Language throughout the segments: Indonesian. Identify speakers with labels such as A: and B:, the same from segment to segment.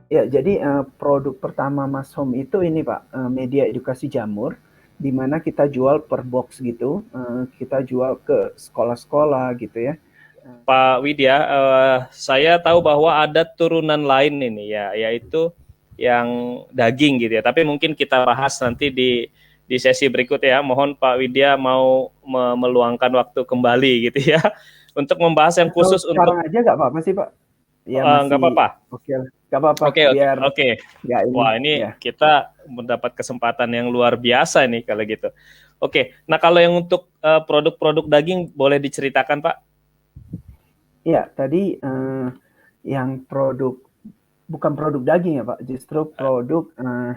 A: Ya, jadi produk pertama Mas Home itu ini Pak, media edukasi jamur, di mana kita jual per box gitu, kita jual ke sekolah-sekolah gitu ya.
B: Pak Widya, saya tahu bahwa ada turunan lain ini ya, yaitu yang daging gitu ya. Tapi mungkin kita bahas nanti di sesi berikut ya. Mohon Pak Widya mau meluangkan waktu kembali gitu ya untuk membahas yang
A: Atau
B: khusus untuk
A: sekarang aja nggak apa-apa sih Pak? Ya
B: nggak
A: masih
B: apa-apa.
A: oke lah, nggak apa-apa
B: Oke, oke,
A: biar
B: oke.
A: nggak ini
B: Wah, ini
A: ya.
B: kita mendapat kesempatan yang luar biasa nih kalau gitu. Oke, nah kalau yang untuk produk-produk daging boleh diceritakan Pak?
A: Ya, tadi yang produk bukan produk daging ya Pak, justru produk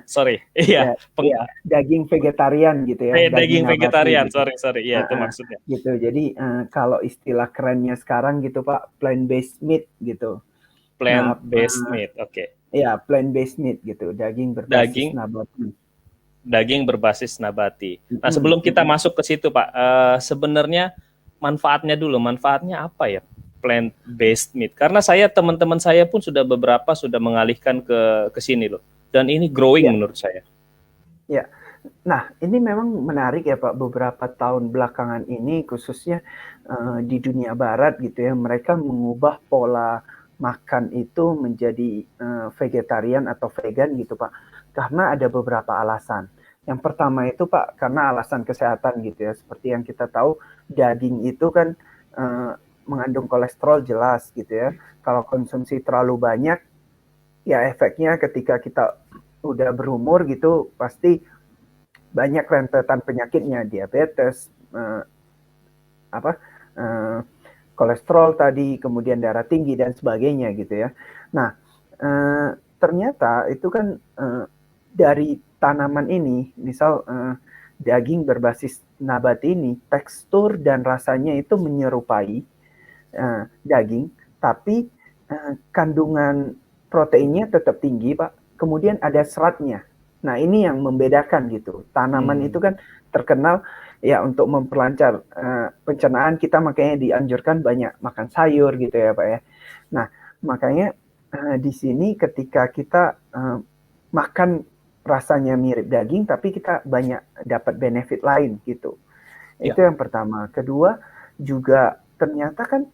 B: Sorry, iya,
A: ya daging vegetarian gitu ya, daging
B: daging
A: nabati
B: vegetarian,
A: gitu.
B: sorry, iya itu maksudnya.
A: Gitu. Jadi kalau istilah kerennya sekarang gitu Pak, plant based meat gitu. Nah,
B: Plant-based meat, oke.
A: ya plant based meat gitu, daging berbasis
B: Daging,
A: nabati.
B: daging berbasis nabati. Nah
A: Mm-mm,
B: sebelum kita
A: mm-mm.
B: masuk ke situ Pak, sebenarnya manfaatnya dulu, manfaatnya apa ya plant-based meat? Karena teman-teman saya pun sudah beberapa sudah mengalihkan ke sini loh, dan ini growing
A: Ya,
B: menurut saya.
A: ya. Nah, ini memang menarik ya Pak, beberapa tahun belakangan ini khususnya di dunia barat gitu ya, mereka mengubah pola makan itu menjadi vegetarian atau vegan gitu Pak. Karena ada beberapa alasan. Yang pertama itu Pak, karena alasan kesehatan gitu ya. Seperti yang kita tahu, daging itu kan eh, mengandung kolesterol jelas gitu ya. Kalau konsumsi terlalu banyak, ya efeknya ketika kita udah berumur gitu pasti banyak rentetan penyakitnya, diabetes, apa, eh, kolesterol tadi, kemudian darah tinggi dan sebagainya gitu ya. Nah, ternyata itu kan dari tanaman ini, misal daging berbasis nabati ini, tekstur dan rasanya itu menyerupai daging, tapi kandungan proteinnya tetap tinggi, Pak. Kemudian ada seratnya. Nah, ini yang membedakan gitu. Tanaman itu kan terkenal ya untuk memperlancar pencernaan, kita makanya dianjurkan banyak makan sayur gitu ya, Pak ya. Nah, makanya di sini ketika kita makan rasanya mirip daging, tapi kita banyak dapat benefit lain gitu.
B: Ya,
A: Itu yang pertama. Kedua, juga ternyata kan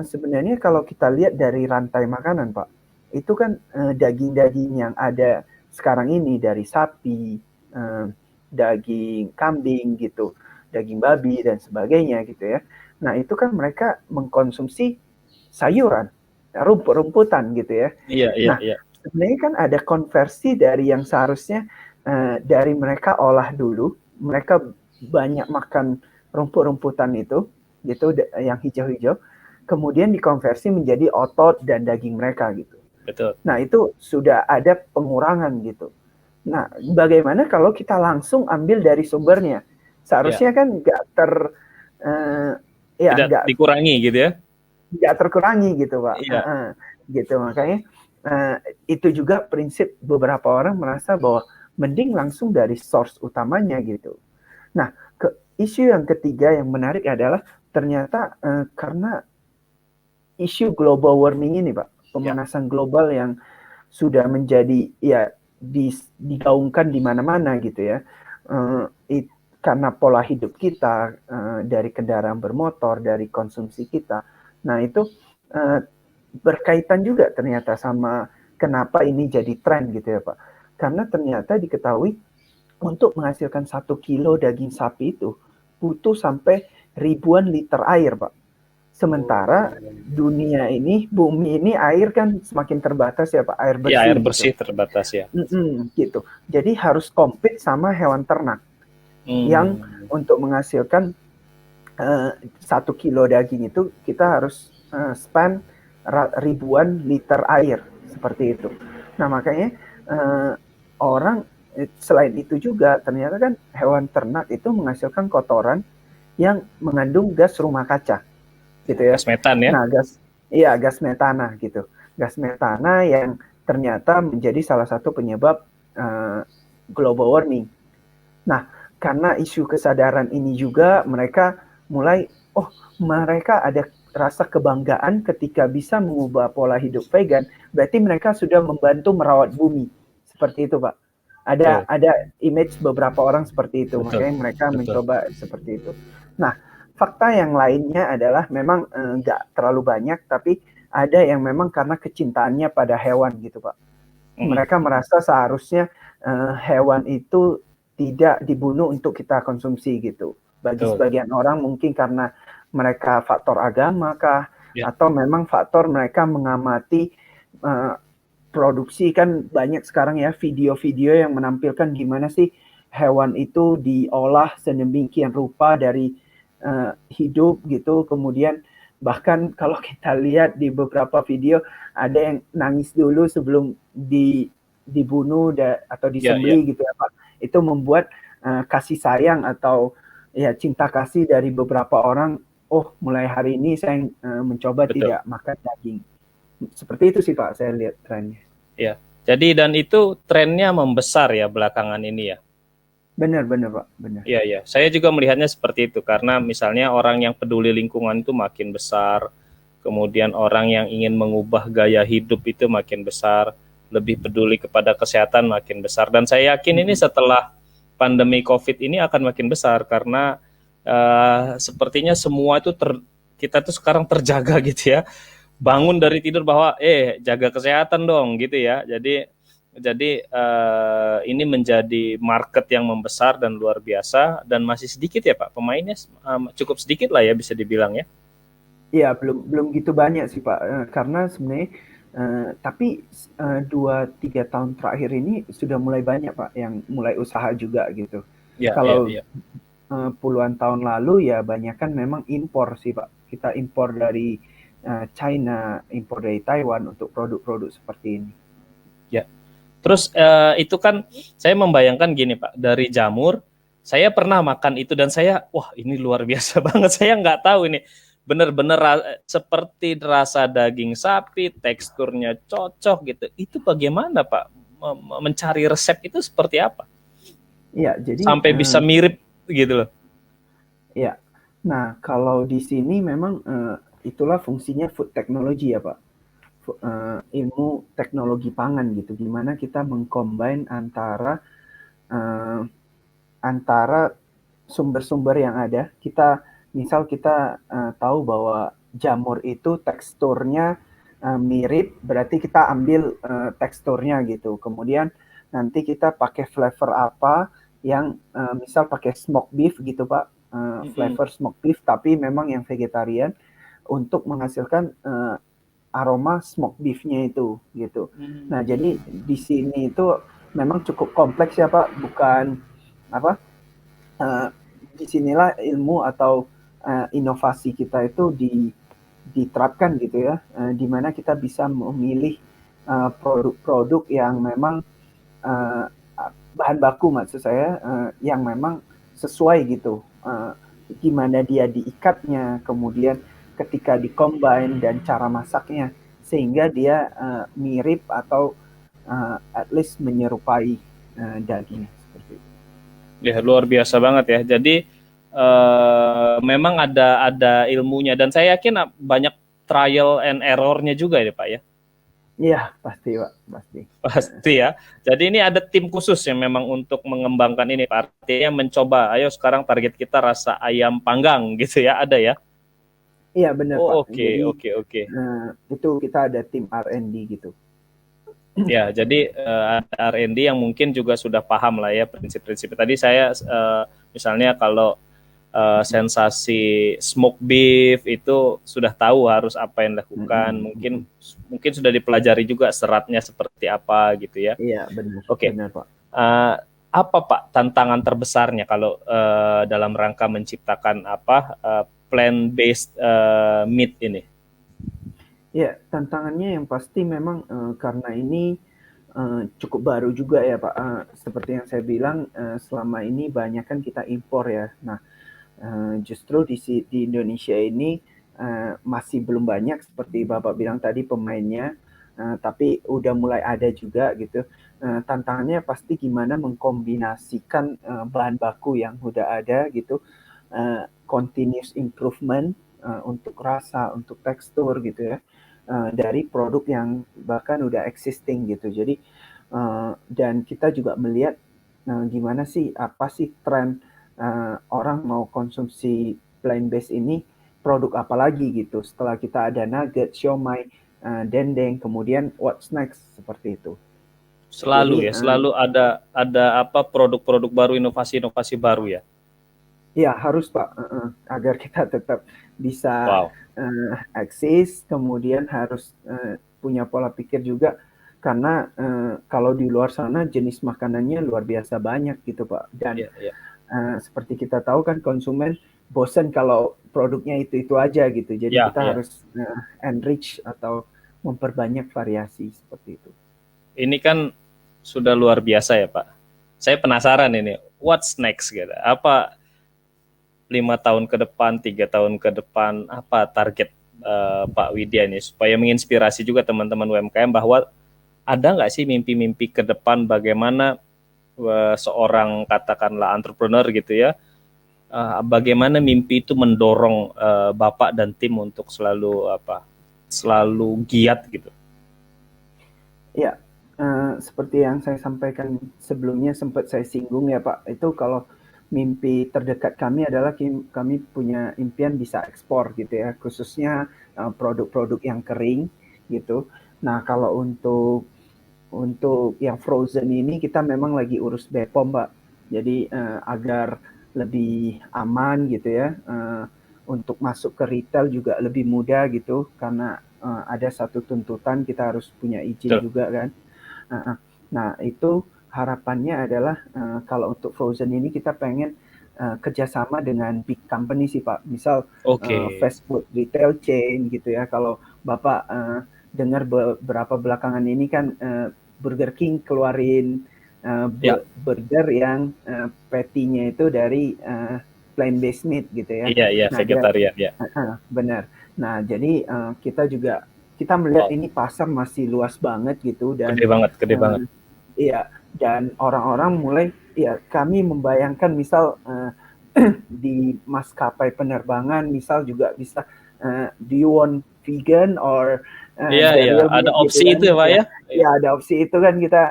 A: sebenarnya kalau kita lihat dari rantai makanan, Pak, itu kan daging-daging yang ada sekarang ini dari sapi, eh, daging kambing gitu, daging babi dan sebagainya gitu ya. Nah, itu kan mereka mengkonsumsi sayuran, rumput-rumputan gitu ya.
B: iya, iya,
A: Nah,
B: iya.
A: sebenarnya kan ada konversi dari yang seharusnya dari mereka olah dulu, mereka banyak makan rumput-rumputan itu, gitu yang hijau-hijau, kemudian dikonversi menjadi otot dan daging mereka gitu.
B: Betul.
A: Nah itu sudah ada pengurangan gitu. Nah bagaimana kalau kita langsung ambil dari sumbernya?
B: Ya,
A: Seharusnya kan nggak eh, ya
B: tidak dikurangi gitu ya.
A: nggak terkurangi gitu Pak.
B: Iya.
A: Gitu makanya uh, itu juga prinsip beberapa orang merasa bahwa mending langsung dari source utamanya gitu. Nah, isu yang ketiga yang menarik adalah ternyata karena isu global warming ini, Pak,
B: Ya.
A: pemanasan global yang sudah menjadi ya digaungkan di mana-mana gitu ya. Uh, karena pola hidup kita dari kendaraan bermotor, dari konsumsi kita. Nah, itu uh, berkaitan juga ternyata sama kenapa ini jadi tren gitu ya, Pak. Karena ternyata diketahui untuk menghasilkan 1 kilo daging sapi itu butuh sampai ribuan liter air, Pak. Sementara dunia ini, bumi ini air kan semakin terbatas ya Pak, air
B: Ya, air
A: bersih gitu.
B: bersih terbatas ya.
A: Gitu. Jadi harus compete sama hewan ternak yang untuk menghasilkan 1 kilo daging itu kita harus spend ribuan liter air seperti itu. Nah makanya orang selain itu juga ternyata kan hewan ternak itu menghasilkan kotoran yang mengandung gas rumah kaca gitu ya.
B: Gas metan ya.
A: Nah gas metana gitu. Gas metana yang ternyata menjadi salah satu penyebab global warming. Nah karena isu kesadaran ini juga mereka mulai, mereka ada rasa kebanggaan ketika bisa mengubah pola hidup vegan, berarti mereka sudah membantu merawat bumi. Seperti itu, Pak.
B: Betul,
A: Ada image beberapa orang seperti itu,
B: betul,
A: makanya mereka
B: betul.
A: mencoba seperti itu. Nah, fakta yang lainnya adalah memang nggak terlalu banyak, tapi ada yang memang karena kecintaannya pada hewan gitu, Pak. Mereka merasa seharusnya hewan itu tidak dibunuh untuk kita konsumsi gitu. Bagi
B: Betul.
A: sebagian orang mungkin karena mereka faktor agama kah,
B: Ya,
A: atau memang faktor mereka mengamati produksi. Kan banyak sekarang ya video-video yang menampilkan gimana sih hewan itu diolah sedemikian rupa dari hidup gitu. Kemudian bahkan kalau kita lihat di beberapa video ada yang nangis dulu sebelum dibunuh atau
B: ya, ya,
A: disembelih gitu ya Pak. Itu membuat kasih sayang atau ya cinta kasih dari beberapa orang. Oh, mulai hari ini saya mencoba
B: betul.
A: tidak makan daging. Seperti itu sih Pak, saya lihat trennya.
B: Ya. Jadi dan itu trennya membesar ya belakangan ini ya.
A: Benar, benar Pak, benar.
B: Iya, iya. Saya juga melihatnya seperti itu karena misalnya orang yang peduli lingkungan itu makin besar, kemudian orang yang ingin mengubah gaya hidup itu makin besar, lebih peduli kepada kesehatan makin besar. Dan saya yakin ini setelah pandemi COVID ini akan makin besar karena sepertinya semua itu kita tuh sekarang terjaga gitu ya. Bangun dari tidur bahwa jaga kesehatan dong gitu ya. Jadi ini menjadi market yang membesar dan luar biasa dan masih sedikit ya Pak pemainnya, cukup sedikit lah ya bisa dibilang ya.
A: Iya, belum gitu banyak sih Pak, karena sebenarnya tapi 2-3 tahun terakhir ini sudah mulai banyak Pak yang mulai usaha juga gitu.
B: Ya, ya,
A: Kalau
B: ya.
A: puluhan tahun lalu ya banyak kan memang impor sih Pak. Kita impor dari China, impor dari Taiwan untuk produk-produk seperti ini.
B: Ya. Terus itu kan saya membayangkan gini Pak, dari jamur, saya pernah makan itu dan saya, wah ini luar biasa banget, saya nggak tahu ini benar-benar seperti rasa daging sapi, teksturnya cocok gitu. Itu bagaimana Pak? Mencari resep itu seperti apa?
A: Iya, jadi
B: Sampai bisa mirip gitu loh.
A: ya. Nah, kalau di sini memang itulah fungsinya food technology ya Pak. Ilmu teknologi pangan gitu, gimana kita mengcombine uh, antara sumber-sumber yang ada. Misal kita tahu bahwa jamur itu teksturnya mirip, berarti kita ambil teksturnya gitu. Kemudian nanti kita pakai flavor apa yang misal pakai smoke beef gitu Pak, flavor smoke beef tapi memang yang vegetarian untuk menghasilkan aroma smoke beef-nya itu gitu. Nah, jadi di sini itu memang cukup kompleks ya Pak, bukan apa? Di sinilah ilmu atau inovasi kita itu diterapkan gitu ya, di mana kita bisa memilih produk-produk yang memang uh, bahan baku maksud saya yang memang sesuai gitu, gimana dia diikatnya, kemudian ketika dikombin dan cara masaknya sehingga dia mirip atau at least menyerupai daging seperti itu.
B: Ya luar biasa banget ya. Jadi memang ada ilmunya dan saya yakin banyak trial and errornya juga ya Pak ya.
A: Iya, pasti Pak, pasti.
B: Pasti ya. Jadi ini ada tim khusus yang memang untuk mengembangkan ini Pak. Artinya mencoba, ayo sekarang target kita rasa ayam panggang gitu ya, ada ya?
A: Iya benar
B: Oh
A: Pak.
B: oke,
A: Jadi
B: oke, oke.
A: itu kita ada tim R&D gitu.
B: Ya, jadi ada R&D yang mungkin juga sudah paham lah ya prinsip-prinsip. Tadi saya misalnya kalau sensasi smoke beef itu sudah tahu harus apa yang dilakukan. Mungkin sudah dipelajari juga seratnya seperti apa gitu ya.
A: Iya benar,
B: Oke.
A: benar Pak.
B: Apa Pak tantangan terbesarnya kalau dalam rangka menciptakan plant-based meat ini?
A: Ya, tantangannya yang pasti memang karena ini cukup baru juga ya Pak. Seperti yang saya bilang selama ini banyak kan kita impor ya. Nah, justru di Indonesia ini masih belum banyak seperti Bapak bilang tadi pemainnya. tapi udah mulai ada juga gitu. Tantangannya pasti gimana mengkombinasikan bahan baku yang udah ada gitu, continuous improvement untuk rasa, untuk tekstur gitu ya, dari produk yang bahkan udah existing gitu. Jadi dan kita juga melihat gimana sih, apa sih tren orang mau konsumsi plant based ini, produk apa lagi gitu. Setelah kita ada nugget, siomay, dendeng, kemudian what's next seperti itu. Jadi
B: Selalu ada apa produk-produk baru, inovasi-inovasi baru ya.
A: ya harus Pak, agar kita tetap bisa
B: Wow.
A: eksis, kemudian harus punya pola pikir juga karena kalau di luar sana jenis makanannya luar biasa banyak gitu Pak. Dan
B: Iya, iya.
A: seperti kita tahu kan konsumen bosan kalau produknya itu aja gitu. Jadi
B: Ya,
A: kita
B: ya.
A: harus enrich atau memperbanyak variasi seperti itu.
B: Ini kan sudah luar biasa ya Pak. Saya penasaran ini, what's next gitu. Apa 5 tahun ke depan, 3 tahun ke depan, apa target Pak Widya nih supaya menginspirasi juga teman-teman UMKM bahwa ada nggak sih mimpi-mimpi ke depan bagaimana seorang katakanlah entrepreneur gitu ya, bagaimana mimpi itu mendorong Bapak dan tim untuk selalu giat gitu.
A: Ya, seperti yang saya sampaikan sebelumnya sempat saya singgung ya Pak, itu kalau mimpi terdekat kami adalah kami punya impian bisa ekspor gitu ya, khususnya produk-produk yang kering gitu. Nah, kalau untuk yang frozen ini kita memang lagi urus BPOM Pak. Jadi agar lebih aman gitu ya, untuk masuk ke retail juga lebih mudah gitu karena ada satu tuntutan kita harus punya izin
B: Betul.
A: juga kan. Nah, itu harapannya adalah kalau untuk frozen ini kita pengen kerjasama dengan big company sih Pak. Misal
B: Oke.
A: fast food retail chain gitu ya. Kalau Bapak dengar beberapa belakangan ini kan Burger King keluarin
B: Ya,
A: burger yang patty-nya itu dari plant based meat gitu ya.
B: iya, iya,
A: Nah, dia
B: vegetarian ya.
A: benar. Nah, jadi kita melihat
B: Wow,
A: ini pasar masih luas banget gitu dan
B: gede banget, gede banget.
A: uh, iya dan orang-orang mulai ya kami membayangkan misal di maskapai penerbangan misal juga bisa do you want vegan or
B: Iya,
A: the
B: iya,
A: real
B: ada
A: meat gitu
B: opsi
A: kan
B: itu ya Pak
A: ya
B: ya. Iya.
A: ya ada opsi itu kan kita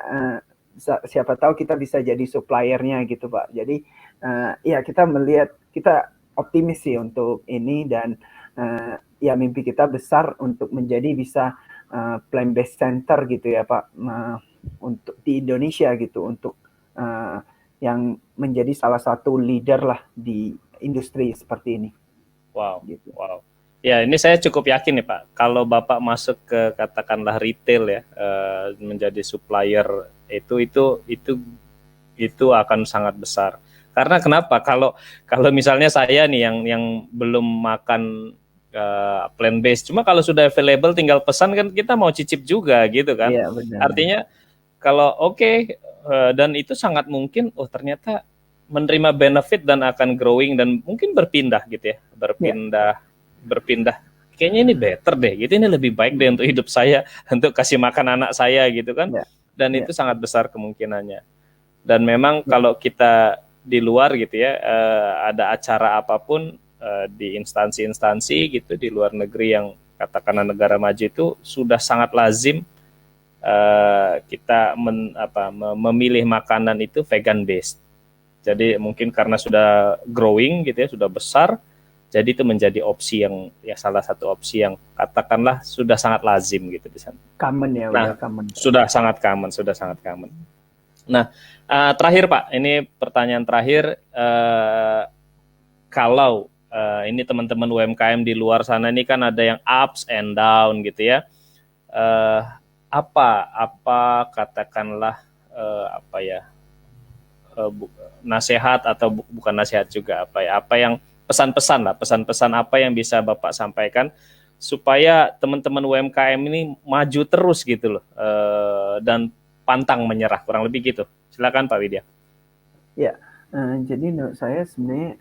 A: siapa tahu kita bisa jadi suppliernya gitu Pak. Jadi ya kita melihat kita optimis sih untuk ini dan ya mimpi kita besar untuk menjadi bisa plant based center gitu ya Pak, untuk di Indonesia gitu untuk yang menjadi salah satu leader lah di industri seperti ini
B: Wow,
A: gitu.
B: wow. Ya, ini saya cukup yakin nih Pak, kalau Bapak masuk ke katakanlah retail ya, menjadi supplier itu akan sangat besar. Karena kenapa? Kalau kalau misalnya saya nih yang belum makan plant based, cuma kalau sudah available tinggal pesan kan kita mau cicip juga gitu kan.
A: Iya benar.
B: Artinya kalau oke, dan itu sangat mungkin oh ternyata menerima benefit dan akan growing dan mungkin berpindah gitu ya,
A: Ya,
B: berpindah kayaknya ini better deh gitu, ini lebih baik deh untuk hidup saya, untuk kasih makan anak saya gitu kan,
A: ya,
B: dan
A: ya,
B: itu sangat besar kemungkinannya. Dan memang
A: ya.
B: kalau kita di luar gitu ya, ada acara apapun di instansi-instansi gitu di luar negeri yang katakanlah negara maju itu sudah sangat lazim kita memilih makanan itu vegan based. Jadi mungkin karena sudah growing gitu ya, sudah besar, jadi itu menjadi opsi yang ya salah satu opsi yang katakanlah sudah sangat lazim gitu di sana.
A: Common ya, udah
B: Nah,
A: common.
B: sudah sangat common, sudah sangat common. Nah, terakhir Pak, ini pertanyaan terakhir, kalau ini teman-teman UMKM di luar sana ini kan ada yang ups and down gitu ya. Eh, apa katakanlah apa ya, nasihat atau bukan nasihat juga apa yang pesan-pesan lah, pesan-pesan apa yang bisa Bapak sampaikan supaya teman-teman UMKM ini maju terus gitu loh, dan pantang menyerah, kurang lebih gitu. Silakan Pak Widya.
A: Ya, jadi menurut saya sebenarnya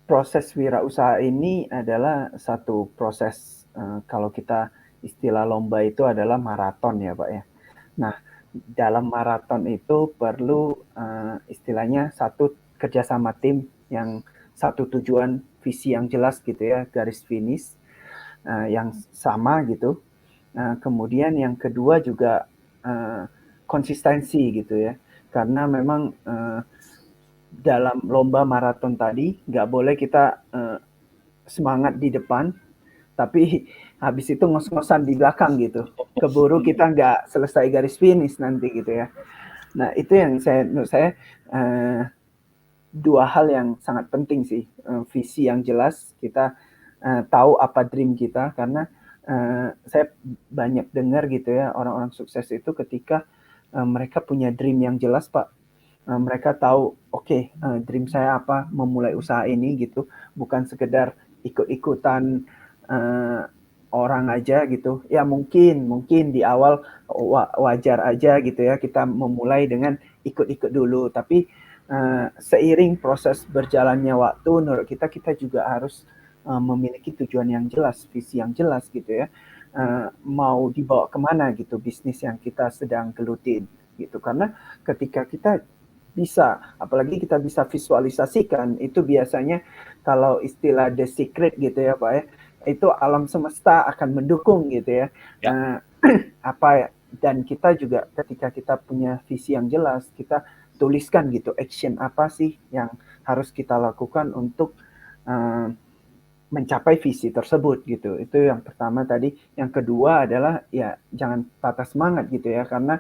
A: proses wirausaha ini adalah satu proses kalau kita istilah lomba itu adalah maraton ya Pak ya. Nah, dalam maraton itu perlu istilahnya satu kerjasama tim yang satu tujuan, visi yang jelas gitu ya, garis finish yang sama gitu. Kemudian yang kedua juga konsistensi gitu ya, karena memang dalam lomba maraton tadi nggak boleh kita semangat di depan, tapi habis itu ngos-ngosan di belakang gitu. Keburu kita nggak selesai garis finish nanti gitu ya. Nah itu yang menurut saya dua hal yang sangat penting sih. Visi yang jelas, kita tahu apa dream kita, karena saya banyak dengar gitu ya, orang-orang sukses itu ketika mereka punya dream yang jelas Pak. Mereka tahu, oke, dream saya apa, memulai usaha ini gitu, bukan sekedar ikut-ikutan orang aja gitu. Ya mungkin di awal wajar aja gitu ya, kita memulai dengan ikut-ikut dulu, tapi seiring proses berjalannya waktu, menurut kita juga harus memiliki tujuan yang jelas, visi yang jelas gitu ya. Mau dibawa kemana gitu bisnis yang kita sedang gelutin gitu. Karena ketika kita bisa, apalagi kita bisa visualisasikan, itu biasanya kalau istilah The Secret gitu ya Pak ya, itu alam semesta akan mendukung gitu ya.
B: Ya.
A: Apa ya, dan kita juga ketika kita punya visi yang jelas, kita tuliskan gitu, action apa sih yang harus kita lakukan untuk mencapai visi tersebut gitu. Itu yang pertama tadi. Yang kedua adalah ya jangan patah semangat gitu ya, karena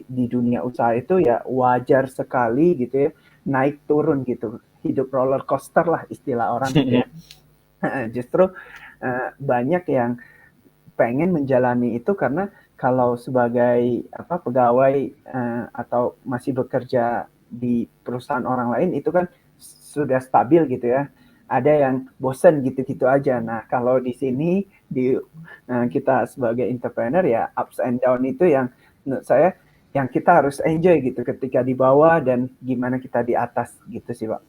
A: di dunia usaha itu ya wajar sekali gitu ya, naik turun gitu, hidup roller coaster lah istilah orang gitu ya. Justru banyak yang pengen menjalani itu karena kalau sebagai pegawai atau masih bekerja di perusahaan orang lain itu kan sudah stabil gitu ya. Ada yang bosen gitu-gitu aja. Nah, kalau di sini kita sebagai entrepreneur ya ups and down itu yang menurut saya yang kita harus enjoy gitu ketika di bawah dan gimana kita di atas gitu sih, Pak.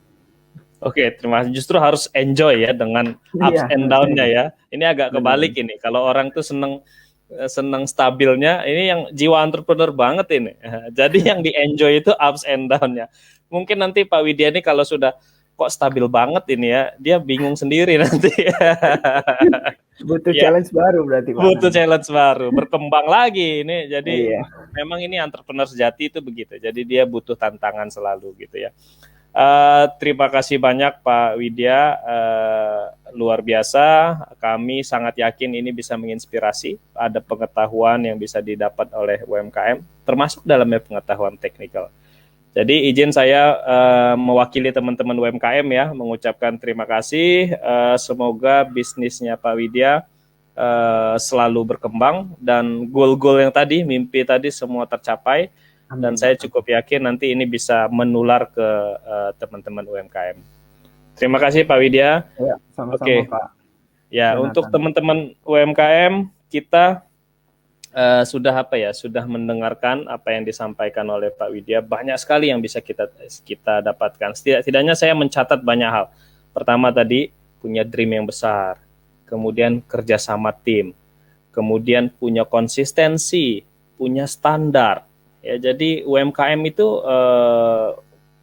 B: Oke, terima kasih. Justru harus enjoy ya dengan ups
A: Iya,
B: and
A: menurut saya
B: down-nya
A: gitu.
B: ya. Ini agak kebalik
A: Benar.
B: ini. Kalau orang tuh seneng stabilnya, ini yang jiwa entrepreneur banget ini. Jadi yang di-enjoy itu ups and down-nya. Mungkin nanti Pak Widya ini kalau sudah kok stabil banget ini ya, dia bingung sendiri nanti.
A: Butuh
B: Ya,
A: challenge baru berarti, Pak,
B: butuh
A: nanti.
B: challenge baru, berkembang lagi ini. Jadi
A: Iya.
B: memang ini entrepreneur sejati itu begitu. Jadi dia butuh tantangan selalu gitu ya. Terima kasih banyak Pak Widya, luar biasa. Kami sangat yakin ini bisa menginspirasi. Ada pengetahuan yang bisa didapat oleh UMKM, termasuk dalamnya pengetahuan teknikal. Jadi izin saya mewakili teman-teman UMKM ya, mengucapkan terima kasih. Semoga bisnisnya Pak Widya selalu berkembang dan goal-goal yang tadi, mimpi tadi semua tercapai. Dan
A: Amin,
B: saya
A: Pak.
B: cukup yakin nanti ini bisa menular ke teman-teman UMKM. Terima kasih Pak Widya.
A: Ya, sama-sama
B: Oke,
A: Pak
B: ya untuk
A: Jonathan.
B: teman-teman UMKM kita sudah mendengarkan apa yang disampaikan oleh Pak Widya. Banyak sekali yang bisa kita dapatkan. Setidaknya saya mencatat banyak hal. Pertama tadi punya dream yang besar, kemudian kerjasama tim, kemudian punya konsistensi, punya standar. Ya, jadi UMKM itu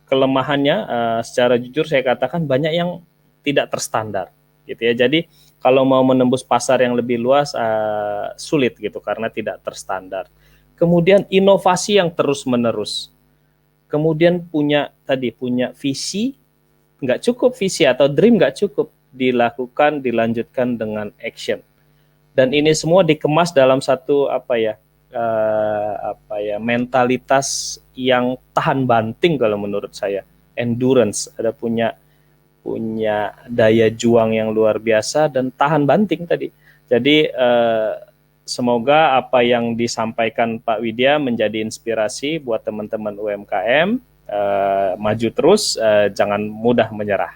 B: kelemahannya secara jujur saya katakan banyak yang tidak terstandar, gitu ya. Jadi kalau mau menembus pasar yang lebih luas sulit gitu karena tidak terstandar. Kemudian inovasi yang terus menerus. Kemudian punya visi, nggak cukup visi atau dream nggak cukup, dilanjutkan dengan action. Dan ini semua dikemas dalam satu mentalitas yang tahan banting kalau menurut saya, endurance, ada punya daya juang yang luar biasa dan tahan banting tadi. Jadi semoga apa yang disampaikan Pak Widya menjadi inspirasi buat teman-teman UMKM, maju terus, jangan mudah menyerah.